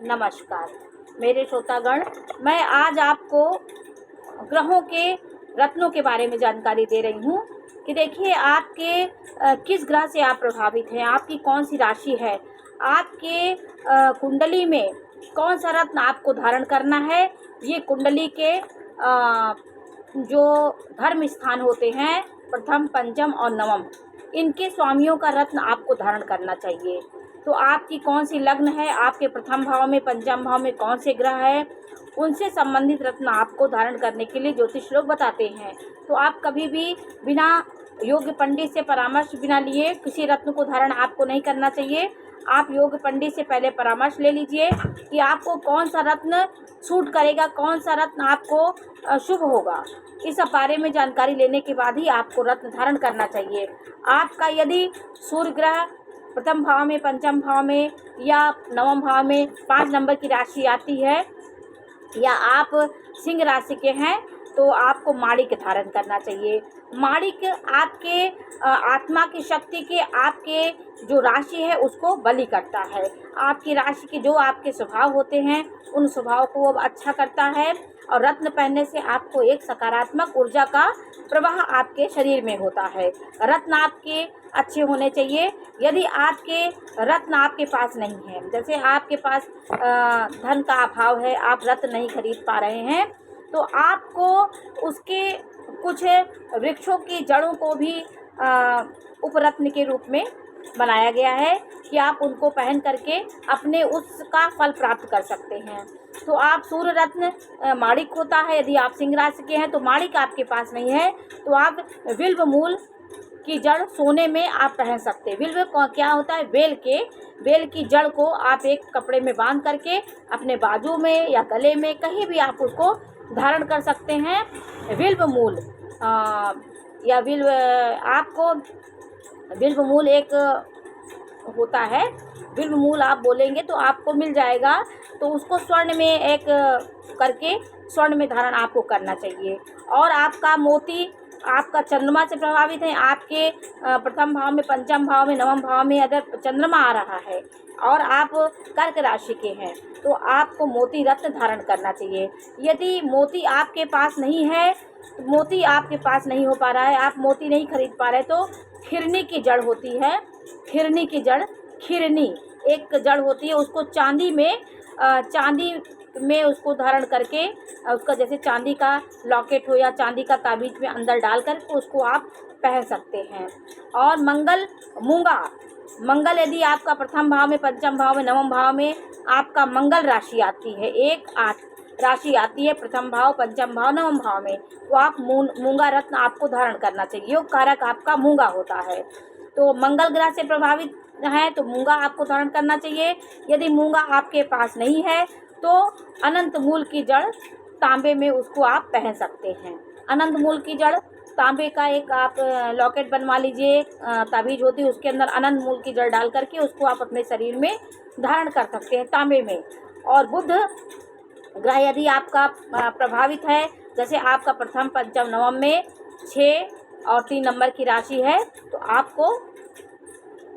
नमस्कार मेरे श्रोतागण। मैं आज आपको ग्रहों के रत्नों के बारे में जानकारी दे रही हूँ कि देखिए आपके किस ग्रह से आप प्रभावित हैं, आपकी कौन सी राशि है, आपके कुंडली में कौन सा रत्न आपको धारण करना है। ये कुंडली के जो धर्म स्थान होते हैं, प्रथम, पंचम और नवम, इनके स्वामियों का रत्न आपको धारण करना चाहिए। तो आपकी कौन सी लग्न है, आपके प्रथम भाव में, पंचम भाव में कौन से ग्रह है, उनसे संबंधित रत्न आपको धारण करने के लिए ज्योतिष लोग बताते हैं। तो आप कभी भी बिना योग्य पंडित से परामर्श बिना लिए किसी रत्न को धारण आपको नहीं करना चाहिए। आप योग्य पंडित से पहले परामर्श ले लीजिए कि आपको कौन सा रत्न सूट करेगा, कौन सा रत्न आपको शुभ होगा। इस बारे में जानकारी लेने के बाद ही आपको रत्न धारण करना चाहिए। आपका यदि सूर्य ग्रह प्रथम भाव में, पंचम भाव में या नवम भाव में 5 नंबर की राशि आती है, या आप सिंह राशि के हैं, तो आपको माणिक धारण करना चाहिए। माणिक आपके आत्मा की शक्ति के, आपके जो राशि है उसको बलि करता है। आपकी राशि के जो आपके स्वभाव होते हैं उन स्वभाव को वो अच्छा करता है। और रत्न पहनने से आपको एक सकारात्मक ऊर्जा का प्रवाह आपके शरीर में होता है। रत्न आपके अच्छे होने चाहिए। यदि आपके रत्न आपके पास नहीं है, जैसे आपके पास धन का अभाव है, आप रत्न नहीं खरीद पा रहे हैं, तो आपको उसके कुछ वृक्षों की जड़ों को भी उपरत्न के रूप में बनाया गया है कि आप उनको पहन करके अपने उसका फल प्राप्त कर सकते हैं। तो आप सूर्य रत्न माणिक होता है। यदि आप सिंह राशि के हैं तो माणिक आपके पास नहीं है, तो आप विल्व मूल की जड़ सोने में आप पहन सकते हैं। विल्व क्या होता है? बेल की जड़ को आप एक कपड़े में बांध करके अपने बाजू में या गले में कहीं भी आप उसको धारण कर सकते हैं। विल्व मूल या विल्व, आपको विल्व मूल एक होता है, विल्व मूल आप बोलेंगे तो आपको मिल जाएगा। तो उसको स्वर्ण में एक करके स्वर्ण में धारण आपको करना चाहिए। और आपका मोती, आपका चंद्रमा से प्रभावित है, आपके प्रथम भाव में, पंचम भाव में, नवम भाव में अगर चंद्रमा आ रहा है और आप कर्क राशि के हैं, तो आपको मोती रत्न धारण करना चाहिए। यदि मोती आपके पास नहीं है, मोती आपके पास नहीं हो पा रहा है, आप मोती नहीं खरीद पा रहे, तो खिरनी की जड़ होती है, खिरनी की जड़, खिरनी एक जड़ होती है, उसको चांदी में उसको धारण करके उसका जैसे चांदी का लॉकेट हो या चांदी का ताबीज में अंदर डाल कर उसको आप पहन सकते हैं। और मंगल यदि आपका प्रथम भाव में, पंचम भाव में, नवम भाव में आपका मंगल राशि आती है, 1-8 राशि आती है प्रथम भाव, पंचम भाव, नवम भाव में, तो आप मूंगा रत्न आपको धारण करना चाहिए। योग कारक आपका मूंगा होता है। तो मंगल ग्रह से प्रभावित है तो मूंगा आपको धारण करना चाहिए। यदि मूंगा आपके पास नहीं है तो अनंत मूल की जड़ तांबे में उसको आप पहन सकते हैं। अनंत मूल की जड़ तांबे का एक आप लॉकेट बनवा लीजिए, ताबीज होती है, उसके अंदर अनंत मूल की जड़ डाल करके उसको आप अपने शरीर में धारण कर सकते हैं तांबे में। और बुध ग्रह यदि आपका प्रभावित है, जैसे आपका प्रथम, पंचम, नवम में 6 और 3 नंबर की राशि है, तो आपको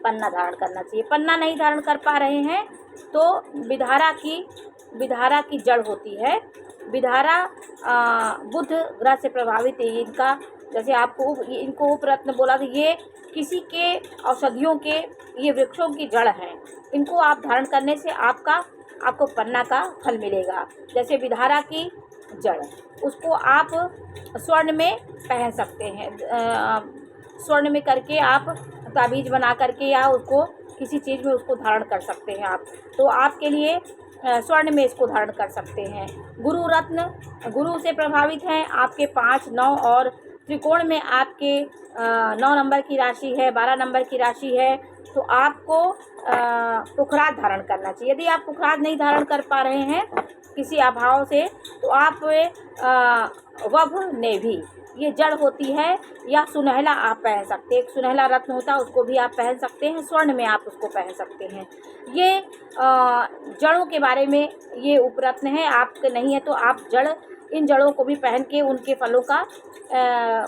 पन्ना धारण करना चाहिए। पन्ना नहीं धारण कर पा रहे हैं तो विधारा की जड़ होती है। विधारा बुध ग्रह से प्रभावित है इनका, जैसे आपको इनको उपरत्न बोला, तो ये किसी के औषधियों के, ये वृक्षों की जड़ हैं। इनको आप धारण करने से आपको पन्ना का फल मिलेगा। जैसे विधारा की जड़, उसको आप स्वर्ण में पहन सकते हैं, स्वर्ण में करके आप ताबीज बना करके या उसको किसी चीज़ में उसको धारण कर सकते हैं आप। तो आपके लिए स्वर्ण में इसको धारण कर सकते हैं। गुरु रत्न गुरु से प्रभावित हैं, आपके 5, 9 और त्रिकोण में आपके 9 नंबर की राशि है, 12 नंबर की राशि है, तो आपको पुखराज धारण करना चाहिए। यदि आप पुखराज नहीं धारण कर पा रहे हैं किसी अभाव से, तो आप वभ नेभी, ये जड़ होती है, या सुनहला आप पहन सकते हैं। एक सुनहला रत्न होता है, उसको भी आप पहन सकते हैं, स्वर्ण में आप उसको पहन सकते हैं। ये जड़ों के बारे में ये उपरत्न है। आपके नहीं है तो आप इन जड़ों को भी पहन के उनके फलों का,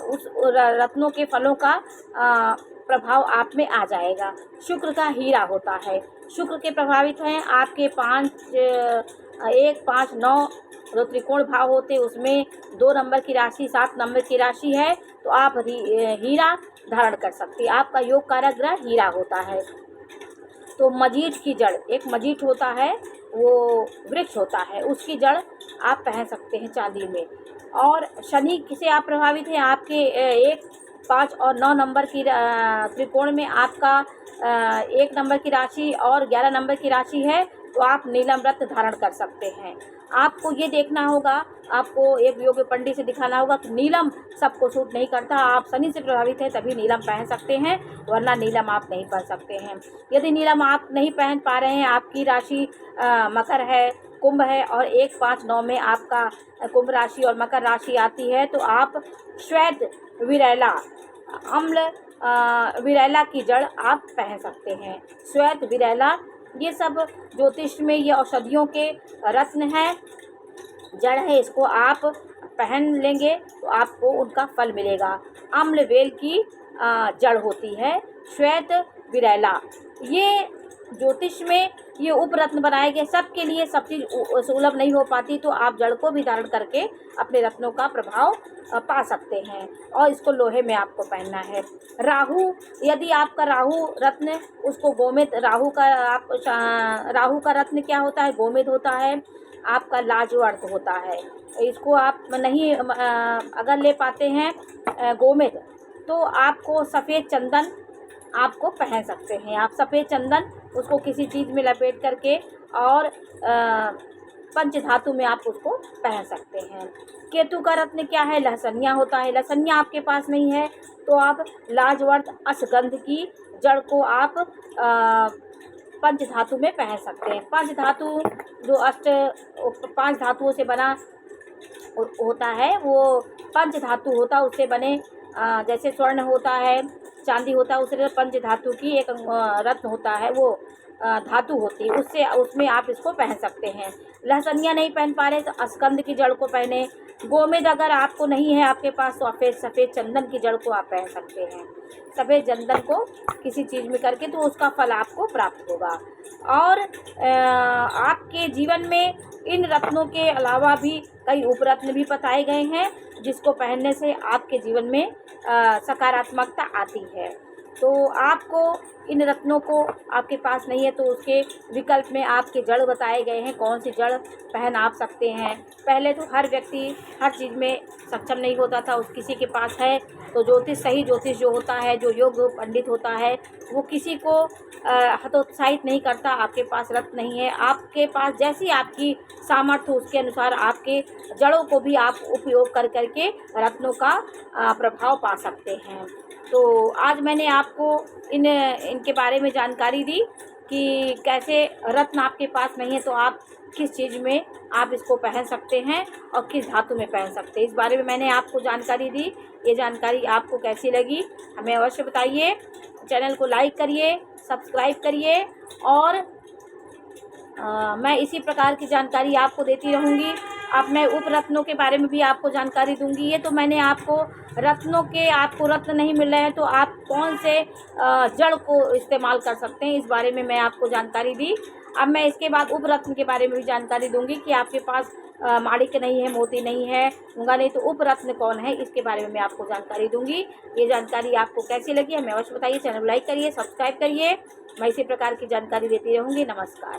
उस रत्नों के फलों का प्रभाव आप में आ जाएगा। शुक्र का हीरा होता है, शुक्र के प्रभावित हैं। आपके 1, 5, 9 जो त्रिकोण भाव होते हैं उसमें 2 नंबर की राशि, 7 नंबर की राशि है, तो आप हीरा धारण कर सकती है। आपका योग कारक ग्रह हीरा होता है। तो मजीठ की जड़, एक मजीठ होता है, वो वृक्ष होता है, उसकी जड़ आप पहन सकते हैं चांदी में। और शनि से आप प्रभावित हैं। आपके 1, 5 और 9 नंबर की त्रिकोण में आपका 1 नंबर की राशि और 11 नंबर की राशि है, तो आप नीलम रत्न धारण कर सकते हैं। आपको ये देखना होगा, आपको एक योग पंडित से दिखाना होगा कि नीलम सबको सूट नहीं करता। आप शनि से प्रभावित हैं तभी नीलम पहन सकते हैं, वरना नीलम आप नहीं पहन सकते हैं। यदि नीलम आप नहीं पहन पा रहे हैं, आपकी राशि मकर है, कुंभ है और 1, 5, 9 में आपका कुंभ राशि और मकर राशि आती है, तो आप श्वेत विरैला, अम्ल विरैला की जड़ आप पहन सकते हैं। श्वेत विरैला, ये सब ज्योतिष में ये औषधियों के रत्न हैं, जड़ है, इसको आप पहन लेंगे तो आपको उनका फल मिलेगा। अम्ल वेल की जड़ होती है श्वेत विरैला। ये ज्योतिष में ये उपरत्न बनाए गए, सबके लिए सब चीज़ सुलभ नहीं हो पाती, तो आप जड़ को भी धारण करके अपने रत्नों का प्रभाव पा सकते हैं। और इसको लोहे में आपको पहनना है। राहु, यदि आपका राहु रत्न, उसको गोमेद, राहु का रत्न क्या होता है? गोमेद होता है, आपका लाजवर्त होता है। इसको आप नहीं अगर ले पाते हैं गोमेद, तो आपको सफ़ेद चंदन आपको पहन सकते हैं। आप सफ़ेद चंदन उसको किसी चीज़ में लपेट करके और पंचधातु में आप उसको पहन सकते हैं। केतु का रत्न क्या है? लहसनिया होता है। लहसनिया आपके पास नहीं है तो आप लाजवर्त अश्वगंध की जड़ को आप पंचधातु में पहन सकते हैं। पंचधातु जो 5 धातुओं से बना होता है, वो पंचधातु होता है, उससे बने जैसे स्वर्ण होता है, चांदी होता है, उससे पंचधातु की एक रत्न होता है, वो धातु होती है, उसमें आप इसको पहन सकते हैं। लहसनिया नहीं पहन पा रहे तो अस्कंद की जड़ को पहने। गोमेद अगर आपको नहीं है आपके पास, तो सफ़ेद चंदन की जड़ को आप पहन सकते हैं। सफ़ेद चंदन को किसी चीज़ में करके तो उसका फल आपको प्राप्त होगा। और आपके जीवन में इन रत्नों के अलावा भी कई उपरत्न भी बताए गए हैं, जिसको पहनने से आपके जीवन में सकारात्मकता आती है। तो आपको इन रत्नों को आपके पास नहीं है तो उसके विकल्प में आपके जड़ बताए गए हैं, कौन सी जड़ पहन आप सकते हैं। पहले तो हर व्यक्ति हर चीज़ में सक्षम नहीं होता था, उस किसी के पास है तो सही ज्योतिष जो होता है, जो योग पंडित होता है, वो किसी को हतोत्साहित नहीं करता। आपके पास रत्न नहीं है, आपके पास जैसी आपकी सामर्थ्य उसके अनुसार आपके जड़ों को भी आप उपयोग कर करके रत्नों का प्रभाव पा सकते हैं। तो आज मैंने आपको इनके बारे में जानकारी दी कि कैसे रत्न आपके पास नहीं है तो आप किस चीज़ में आप इसको पहन सकते हैं और किस धातु में पहन सकते हैं, इस बारे में मैंने आपको जानकारी दी। ये जानकारी आपको कैसी लगी हमें अवश्य बताइए। चैनल को लाइक करिए, सब्सक्राइब करिए और मैं इसी प्रकार की जानकारी आपको देती रहूँगी। अब मैं उपरत्नों के बारे में भी आपको जानकारी दूंगी। ये तो मैंने आपको आपको रत्न नहीं मिल रहे हैं तो आप कौन से जड़ को इस्तेमाल कर सकते हैं, इस बारे में मैं आपको जानकारी दी। अब मैं इसके बाद उपरत्न के बारे में भी जानकारी दूंगी कि आपके पास माणिक नहीं है, मोती नहीं है, मूंगा नहीं, तो उपरत्न कौन है, इसके बारे में मैं आपको जानकारी दूंगी। ये जानकारी आपको कैसी लगी हमें अवश्य बताइए। चैनल लाइक करिए, सब्सक्राइब करिए। मैं इसी प्रकार की जानकारी देती रहूँगी। नमस्कार।